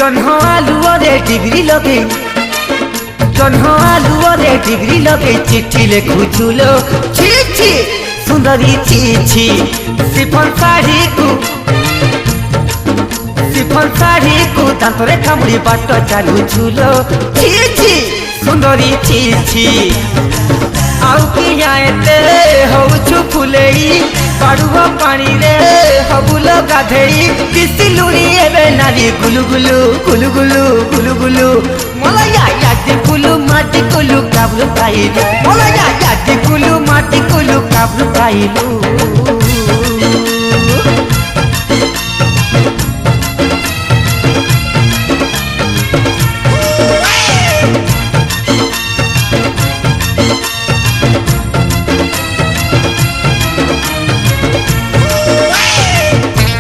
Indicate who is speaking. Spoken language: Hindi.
Speaker 1: जन्ह आलुअरे डिग्री लगे जन्ह आलुअरे डिग्री लगे चिट्ठी लिखुचुलो छी छी सुंदरी छी छी सिफन साड़ी को दांतरे कामुड़ी बाट चलुचुलो छी छी सुंदरी छी छी आउ किया एते होउछु फुलेई पाड़ुव पानी रे हबुल गाधेई किसिलुरी एबे नारी गुलु गुलु गुलु गुलु गुलु गुलु मलया यादी कुलु माटी कुलु काबलु पाइलु मलया यादी कुलु माटी कुलु काबलु पाइलु।